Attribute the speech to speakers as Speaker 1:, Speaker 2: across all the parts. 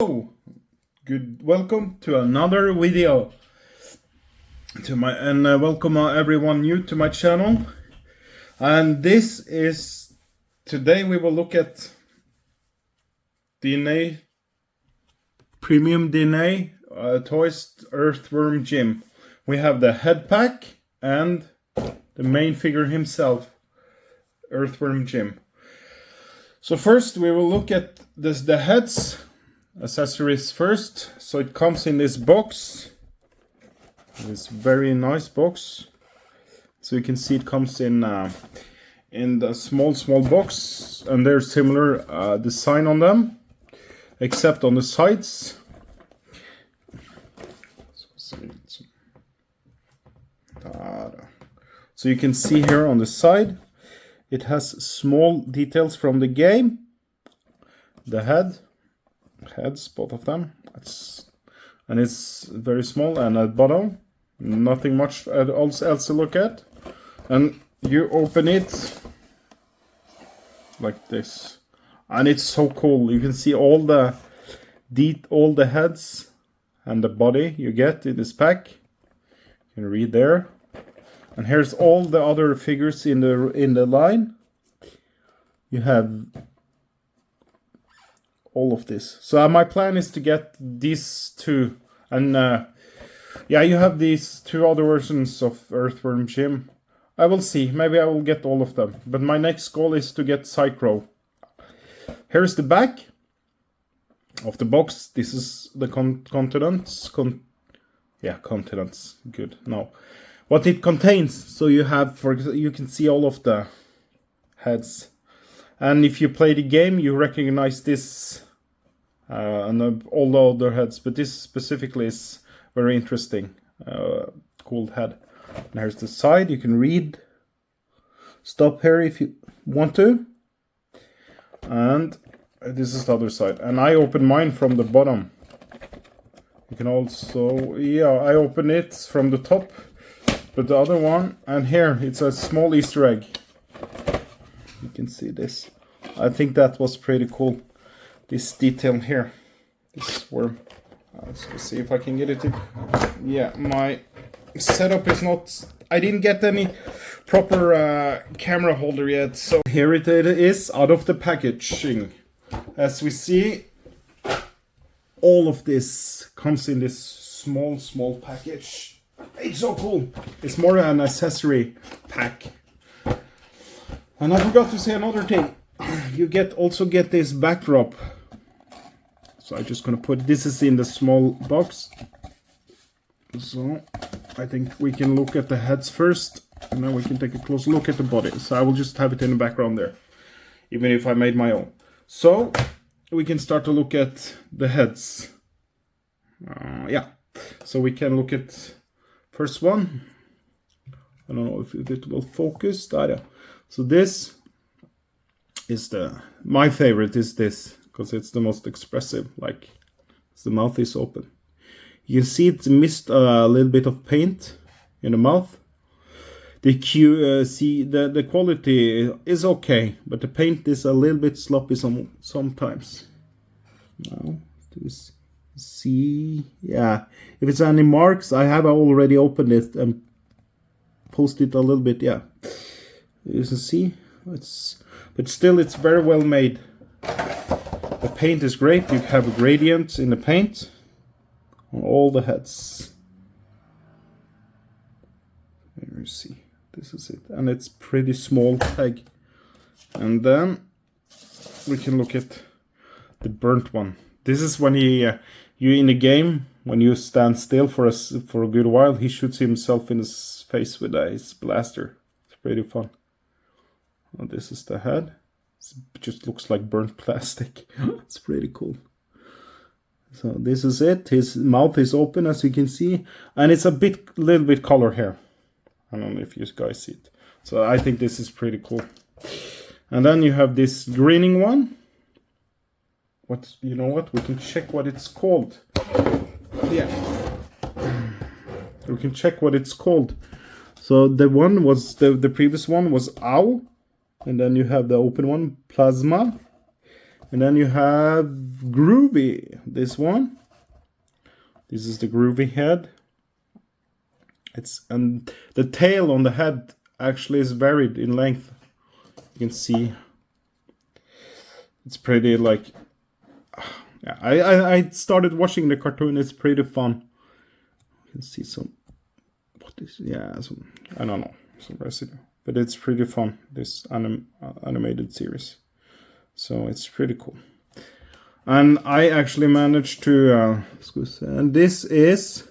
Speaker 1: Hello, good. Welcome to another video. Welcome everyone new to my channel. And this is today we will look at DNA premium DNA toys Earthworm Jim. We have the head pack and the main figure himself, Earthworm Jim. So first we will look at the heads. Accessories first. So it comes in this box, this very nice box. So you can see it comes in the small box, and there's similar design on them, except on the sides. So you can see here on the side, it has small details from the game. The heads, both of them, and it's very small, and at bottom nothing much else to look at, and you open it like this, and it's so cool. You can see all the heads and the body you get in this pack. You can read there, and here's all the other figures in the line. You have all of this. So my plan is to get these two, and yeah, you have these two other versions of Earthworm Jim. I will see, maybe I will get all of them, but my next goal is to get Psycho. Here's the back of the box. This is the contents. Contents. Good. No, what it contains. So you have, you can see all of the heads. And if you play the game, you recognize this and all the other heads, but this specifically is very interesting. Cool head. And here's the side. You can read. Stop here if you want to. And this is the other side. And I open mine from the bottom. You can also, yeah, I open it from the top. But the other one, and here it's a small Easter egg. You can see this. I think that was pretty cool. This detail here. This worm. Let's see if I can get it in. Yeah, my setup is not... I didn't get any proper camera holder yet. So here it is out of the packaging. As we see, all of this comes in this small package. It's so cool. It's more an accessory pack. And I forgot to say another thing. You also get this backdrop. So I'm just gonna put this is in the small box. So I think we can look at the heads first, and then we can take a close look at the body. So I will just have it in the background there, even if I made my own. So we can start to look at the heads. Yeah. So we can look at first one. I don't know if it will focus. Yeah. So this is my favorite is this, because it's the most expressive, like the mouth is open. You can see it missed a little bit of paint in the mouth. The quality is okay, but the paint is a little bit sloppy sometimes. Now, see, yeah, if it's any marks, I have already opened it and posted a little bit, yeah. You can see, but still it's very well made. The paint is great. You have gradients in the paint on all the heads. There you see, this is it, and it's pretty small tag. And then we can look at the burnt one. This is when you in the game, when you stand still for a good while, he shoots himself in his face with his blaster. It's pretty fun. And this is the head. It just looks like burnt plastic. It's pretty cool. So this is it. His mouth is open, as you can see, and it's little bit color here. I don't know if you guys see it. So I think this is pretty cool. And then you have this grinning one. You know what? We can check what it's called. Yeah. We can check what it's called. So the one was the previous one was Owl. And then you have the open one, Plasma. And then you have Groovy, this one. This is the Groovy head. And the tail on the head actually is varied in length. You can see it's pretty like, yeah, I started watching the cartoon. It's pretty fun. You can see some, what is, yeah, some, I don't know, some residue, but it's pretty fun, this animated series. So it's pretty cool. And I actually managed to, and this is,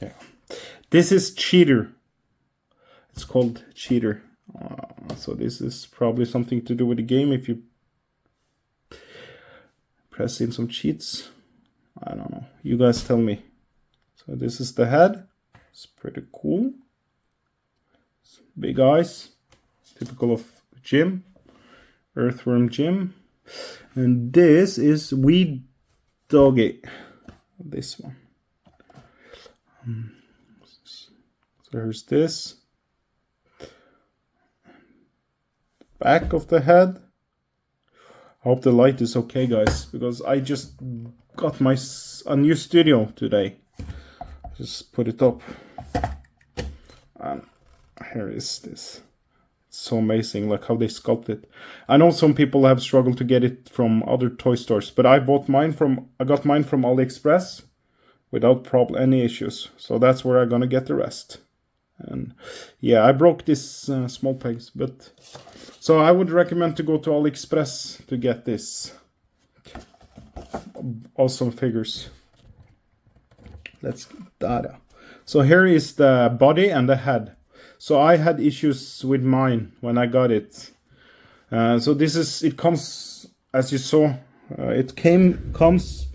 Speaker 1: yeah, this is Cheater. It's called Cheater. So this is probably something to do with the game if you press in some cheats. I don't know. You guys tell me. So this is the head. It's pretty cool. Big eyes. Typical of Jim. Earthworm Jim. And this is Wee Doggy. This one. So here's this. Back of the head. I hope the light is okay, guys, because I just got a new studio today. Just put it up. And here is this. It's so amazing, like how they sculpt it. I know some people have struggled to get it from other toy stores, but I got mine from AliExpress without any issues. So that's where I'm gonna get the rest. And yeah, I broke this small pegs, but so I would recommend to go to AliExpress to get this awesome figures. Let's get that out. So here is the body and the head. So I had issues with mine when I got it. So this is, it comes, as you saw, it comes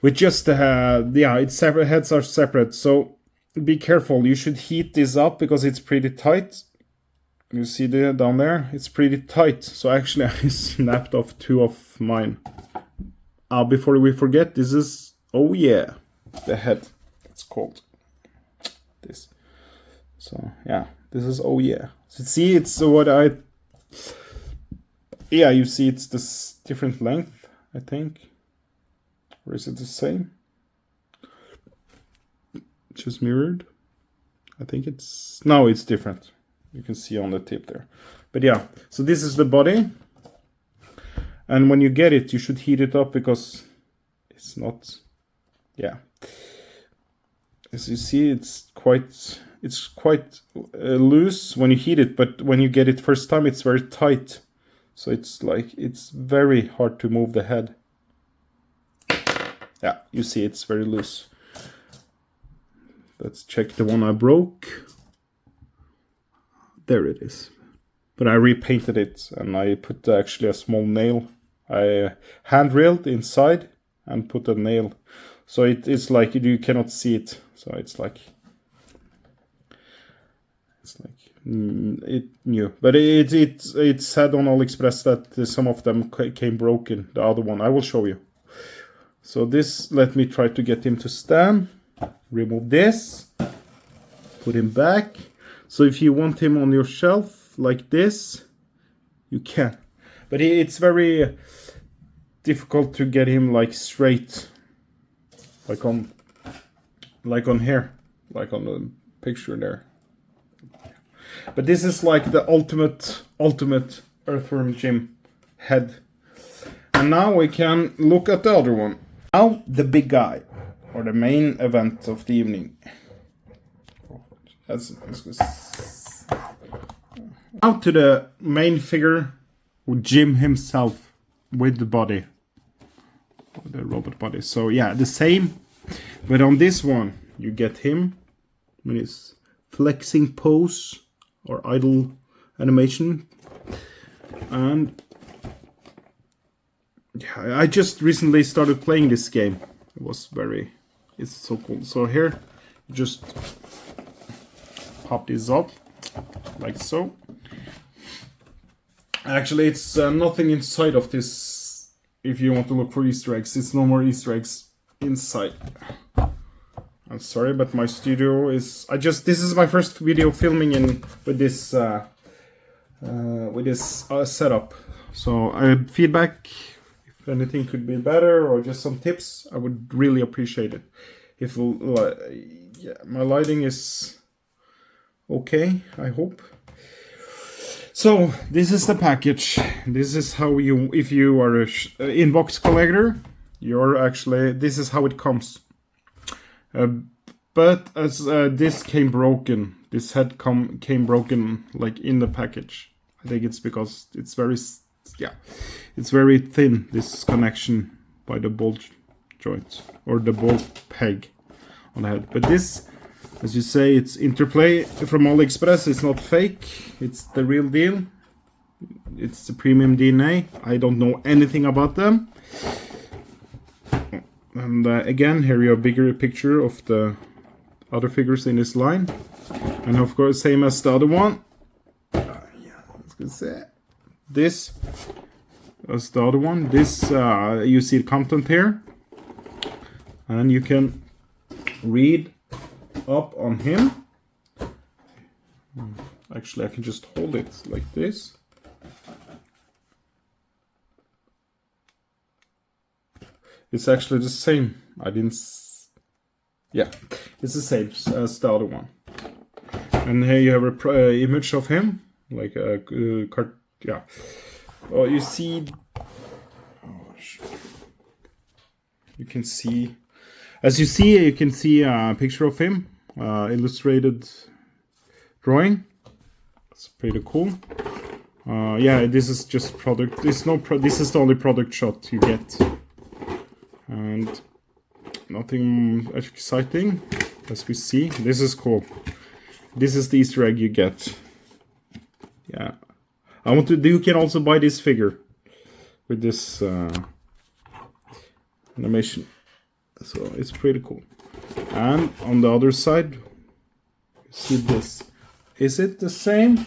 Speaker 1: with just yeah, it's separate, heads are separate. So be careful, you should heat this up because it's pretty tight. You see down there, it's pretty tight. So actually I snapped off 2 of mine. Before we forget, this is, oh yeah, the head, it's called this. So yeah, this is, oh yeah. So see, it's what yeah, you see it's this different length, I think. Or is it the same? Just mirrored. I think it's, no, it's different. You can see on the tip there. But yeah, so this is the body. And when you get it, you should heat it up because it's not, yeah. As you see, it's quite loose when you heat it, but when you get it first time, it's very tight. So it's like, it's very hard to move the head. Yeah, you see it's very loose. Let's check the one I broke. There it is. But I repainted it and I put actually a small nail. I hand railed inside and put a nail. So it's like you cannot see it. So it's like it new. But it said on AliExpress that some of them came broken. The other one I will show you. So this, let me try to get him to stand. Remove this. Put him back. So if you want him on your shelf like this, you can. But it's very difficult to get him like straight, like on here, like on the picture there. But this is like the ultimate Earthworm Jim head. And now we can look at the other one. Now the big guy, or the main event of the evening. Now to the main figure, Jim himself with the body, the robot body. So yeah, the same, but on this one you get him in his flexing pose or idle animation, and yeah, I just recently started playing this game. It's so cool. So here, just pop this up like so. Actually, it's nothing inside of this. If you want to look for Easter eggs, it's no more Easter eggs inside. I'm sorry, but my studio is. This is my first video filming with this with this setup. So feedback, if anything could be better or just some tips, I would really appreciate it. If yeah, my lighting is okay, I hope. So this is the package. This is how you, if you are a inbox collector, you're actually, this is how it comes. But as this came broken, this head came broken like in the package. I think it's because it's very, yeah, it's very thin, this connection by the bolt joint or the bolt peg on the head. But this, as you say, it's Interplay from AliExpress. It's not fake. It's the real deal. It's the premium DNA. I don't know anything about them. And again, here you have a bigger picture of the other figures in this line. And of course, same as the other one. Yeah, let's go say this as the other one. This you see the content here, and you can read up on him. Actually, I can just hold it like this. It's actually the same. Yeah, it's the same as the other one. And here you have a image of him, like a yeah. Oh, you see. Oh, you can see. As you see, you can see a picture of him, illustrated drawing. It's pretty cool. Yeah, this is just product. This is the only product shot you get, and nothing exciting, as we see. This is cool. This is the Easter egg you get. Yeah, you can also buy this figure with this animation. So it's pretty cool. And on the other side, see this. Is it the same?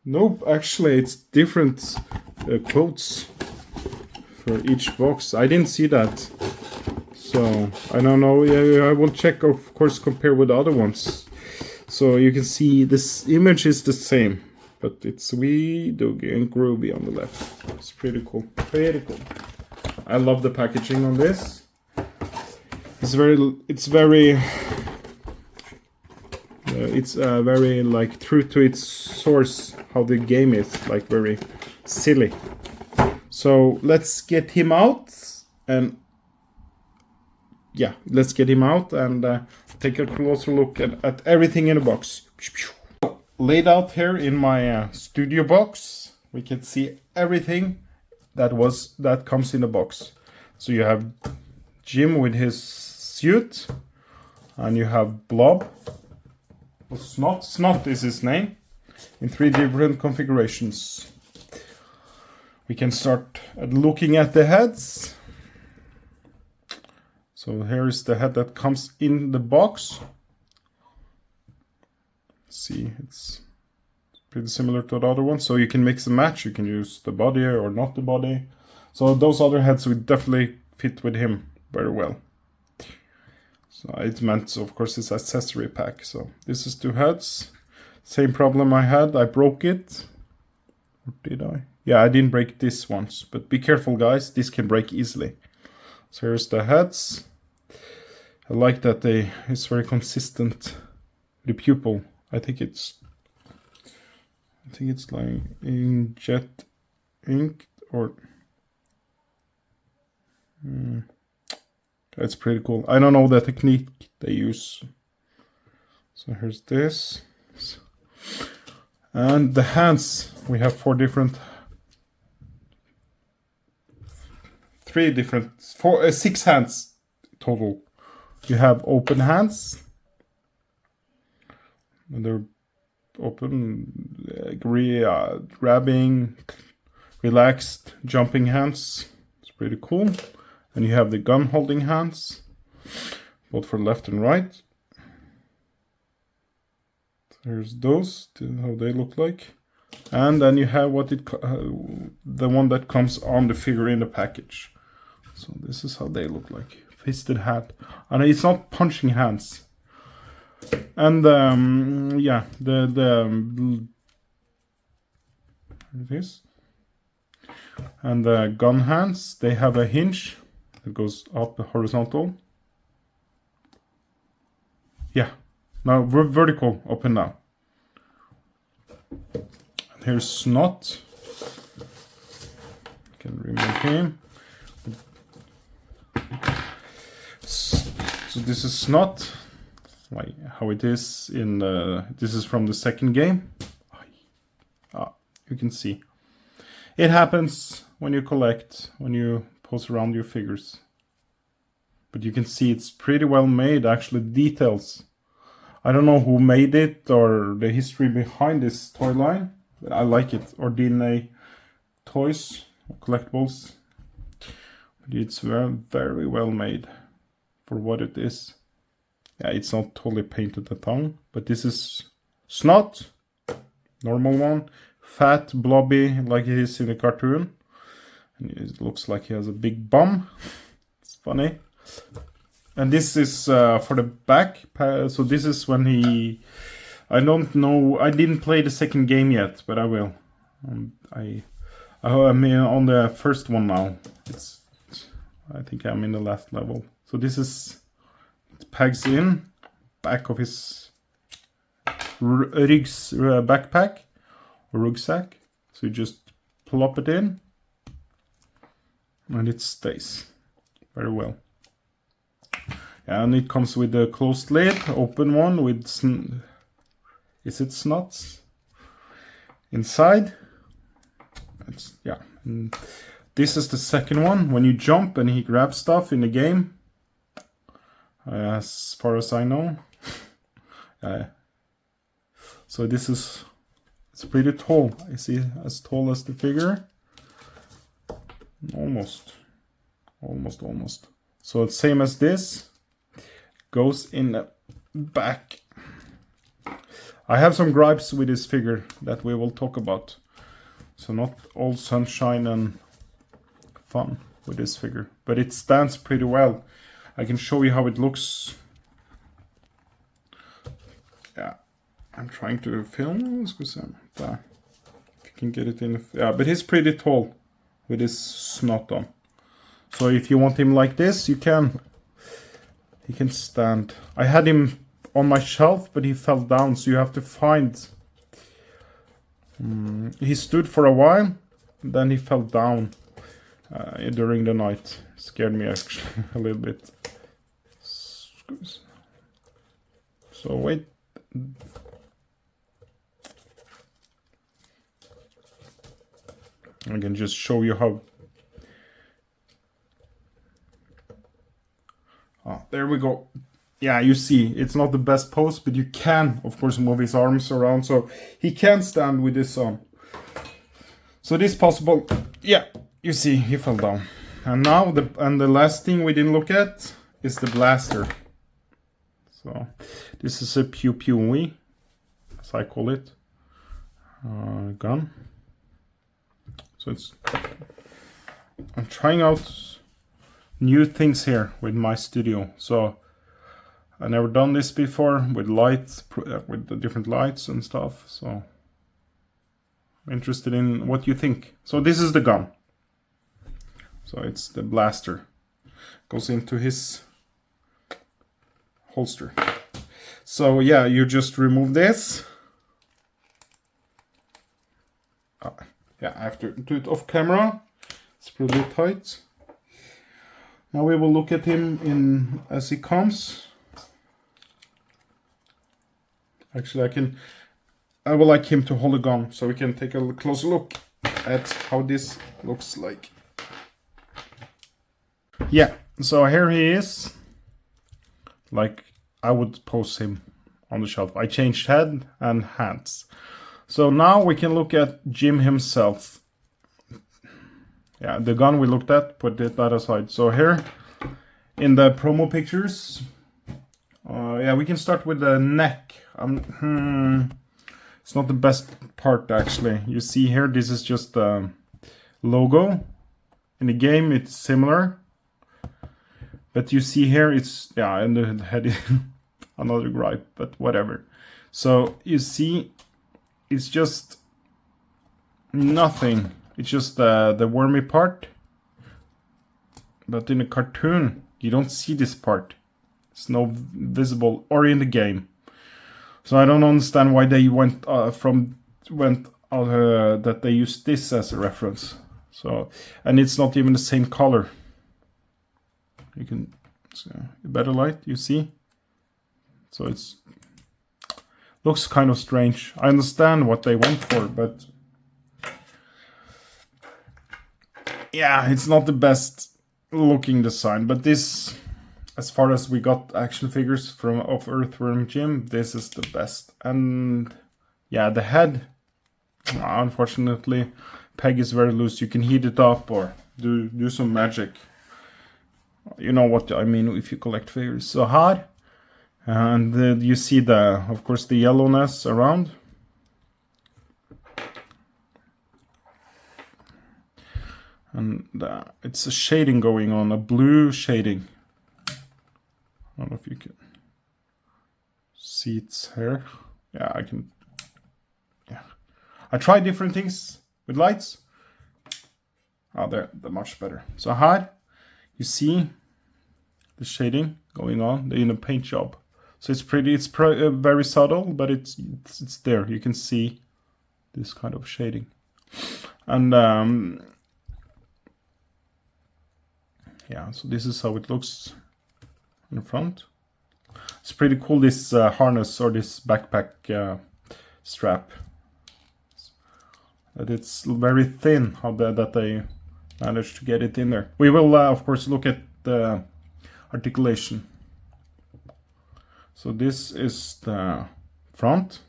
Speaker 1: Nope, actually it's different quotes for each box. I didn't see that. So I don't know. Yeah, I will check, of course, compare with the other ones. So you can see this image is the same, but it's Wee Doogie and Groovy on the left. It's pretty cool. Pretty cool. I love the packaging on this. It's very like true to its source, how the game is, like very silly. So let's get him out, and yeah, let's get him out and take a closer look at everything in the box. Laid out here in my studio box, we can see everything that comes in the box. So you have Jim with his suit, and you have Blob. Snot is his name, in 3 different configurations. We can start looking at the heads. So here's the head that comes in the box. See, it's pretty similar to the other one. So you can mix and match. You can use the body or not the body. So those other heads would definitely fit with him very well. So it meant, of course, it's accessory pack. So this is 2 heads. Same problem I had. I broke it. Or did I? Yeah, I didn't break this once. But be careful, guys. This can break easily. So here's the heads. I like that it's very consistent. The pupil. I think it's like in jet ink or. That's pretty cool. I don't know the technique they use. So here's this. And the hands. We have 6 hands total. You have open hands. And they're open, grabbing, relaxed, jumping hands. It's pretty cool. And you have the gun holding hands, both for left and right. There's those, how they look like. And then you have the one that comes on the figure in the package. So this is how they look like. Fisted hand. And it's not punching hands. And yeah, this and the gun hands, they have a hinge that goes up horizontal. Yeah, now we're vertical up and down. Here's Snot. Can remove him. So this is Snot, like how it is in this is from the second game. You can see it happens when you collect, when you pose around your figures. But you can see it's pretty well made, actually. Details. I don't know who made it or the history behind this toy line, but I like it. Or DNA toys, collectibles. But it's very well made for what it is. Yeah, it's not totally painted the tongue, but this is Snot, normal one, fat, blobby, like it is in the cartoon. And it looks like he has a big bum. It's funny. And this is for the back. So this is when he... I don't know. I didn't play the second game yet, but I will. I mean, on the first one now. I think I'm in the last level. So this is... It pegs in. Back of his backpack. Or rucksack. So you just plop it in. And it stays very well. And it comes with a closed lid, open one with is it snots inside? Yeah. And this is the second one. When you jump and he grabs stuff in the game, as far as I know. So this is, it's pretty tall. I see, as tall as the figure. Almost. So it's same as this. Goes in the back. I have some gripes with this figure that we will talk about. So not all sunshine and fun with this figure. But it stands pretty well. I can show you how it looks. Yeah. I'm trying to film. If you can get it in. Yeah, but he's pretty tall with his snot on. So if you want him like this, you can. He can stand. I had him on my shelf, but he fell down, so you have to find... he stood for a while, then he fell down during the night. Scared me actually a little bit. So wait. I can just show you how... there we go. Yeah, you see, it's not the best pose, but you can, of course, move his arms around, so he can stand with this on. So this possible. Yeah, you see, he fell down. And now, the last thing we didn't look at is the blaster. So this is a pew pew wee, as I call it, gun. So it's. I'm trying out new things here with my studio. So I never done this before with lights, with the different lights and stuff. So I'm interested in what you think. So this is the gun. So it's the blaster. Goes into his holster. So yeah, you just remove this. Yeah, I have to do it off camera. It's pretty tight. Now we will look at him as he comes. Actually, I would like him to hold a gun so we can take a closer look at how this looks like. Yeah, so here he is. Like I would pose him on the shelf. I changed head and hands. So now we can look at Jim himself. Yeah, the gun we looked at, put that aside. So here, in the promo pictures, yeah, we can start with the neck. It's not the best part, actually. You see here, this is just the logo. In the game, it's similar. But you see here, it's, yeah, and the head, another gripe, but whatever. So you see, it's just nothing. It's just the wormy part. But in a cartoon, you don't see this part. It's no visible, or in the game. So I don't understand why they went that they used this as a reference. So, and it's not even the same color. You can, so, better light, you see. So it's looks kind of strange. I understand what they went for, but yeah, it's not the best looking design. But this, as far as we got action figures of Earthworm Jim, this is the best. And yeah, the head, unfortunately, peg is very loose. You can heat it up or do some magic. You know what I mean if you collect figures. So hard. And you see of course, the yellowness around. And it's a shading going on, a blue shading. I don't know if you can see it's here. Yeah, I can. Yeah, I tried different things with lights. Oh, they're much better. So hard, you see the shading going on in a paint job. So it's pretty. It's very subtle, but it's there. You can see this kind of shading, and yeah. So this is how it looks in front. It's pretty cool, this harness or this backpack strap. That it's very thin. How that they managed to get it in there. We will of course look at the articulation. So this is the front,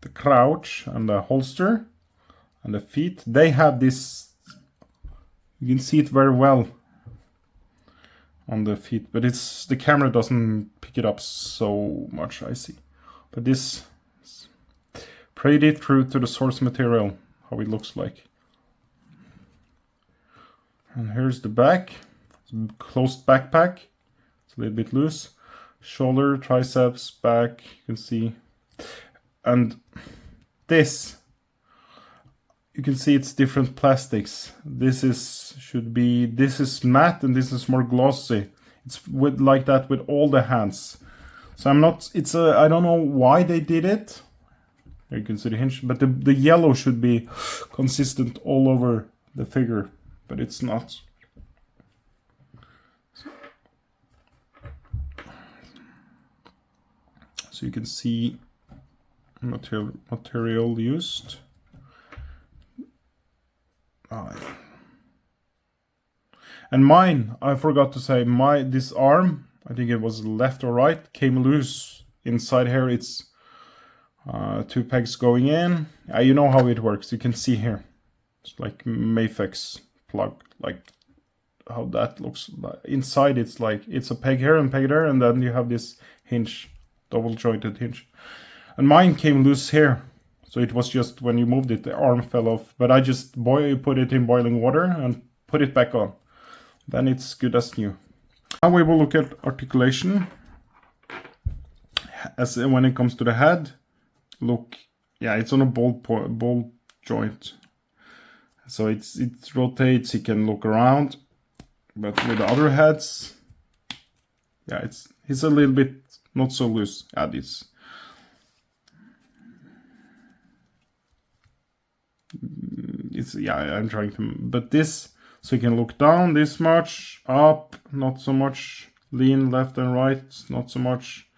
Speaker 1: the crouch, and the holster, and the feet. They have this. You can see it very well on the feet, but the camera doesn't pick it up so much, I see. But this is pretty true to the source material, how it looks like. And here's the back. It's a closed backpack. It's a little bit loose. Shoulder, triceps, back, you can see. And this, you can see it's different plastics. This is matte and this is more glossy. It's like that with all the hands. So I don't know why they did it. Here you can see the hinge, but the yellow should be consistent all over the figure, but it's not. So you can see material used. And mine, I forgot to say, this arm, I think it was left or right, came loose. Inside here it's 2 pegs going in. You know how it works, you can see here. It's like Mafex plug, like how that looks. Inside it's like, it's a peg here and peg there, and then you have this hinge, double jointed hinge. And mine came loose here. So it was just when you moved it, the arm fell off. But I just put it in boiling water and put it back on. Then it's good as new. Now we will look at articulation. As when it comes to the head, look, yeah, it's on a ball joint. So it rotates, you can look around. But with the other heads, yeah, it's a little bit not so loose. I'm trying to, but this, so you can look down this much, up, not so much, lean left and right, not so much,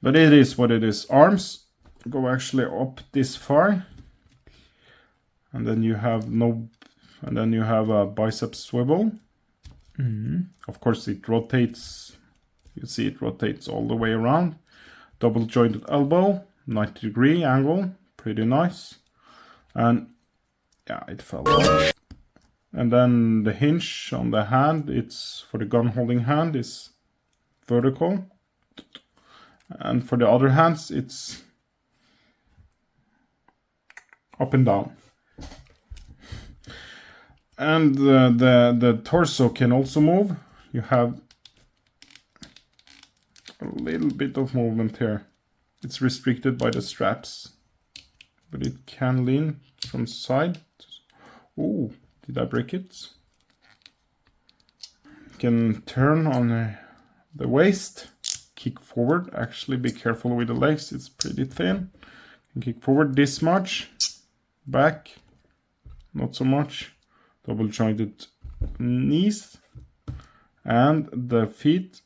Speaker 1: but it is what it is. Arms go actually up this far, and then you have a bicep swivel. Of course it rotates, you see it rotates all the way around. Double jointed elbow, 90-degree angle, pretty nice. And yeah, it fell off. And then the hinge on the hand, it's for the gun holding hand, is vertical. And for the other hands, it's up and down. And the torso can also move. You have a little bit of movement here. It's restricted by the straps, but it can lean from side. Oh, did I break it? You can turn on the waist, kick forward. Actually, be careful with the legs, it's pretty thin. You can kick forward this much, back, not so much. Double jointed knees, and the feet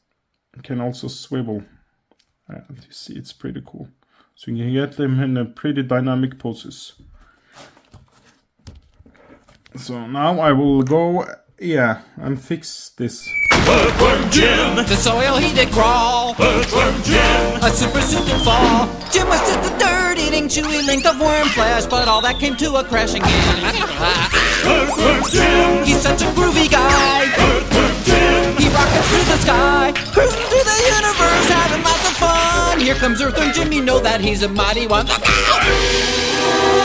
Speaker 1: can also swivel. And you see, it's pretty cool. So you can get them in a pretty dynamic poses. So now I will go, and fix this.
Speaker 2: Earthworm Jim!
Speaker 3: The soil he did crawl.
Speaker 2: Earthworm Jim!
Speaker 3: A super suit did fall. Jim was just a dirt-eating, chewy link of worm flesh, but all that came to a crashing end.
Speaker 2: Earthworm Jim!
Speaker 3: He's such a groovy guy.
Speaker 2: Earthworm Jim!
Speaker 3: He rockets through the sky, cruising through the universe, having lots of fun. Here comes Earthworm Jim, you know that he's a mighty one. Look out!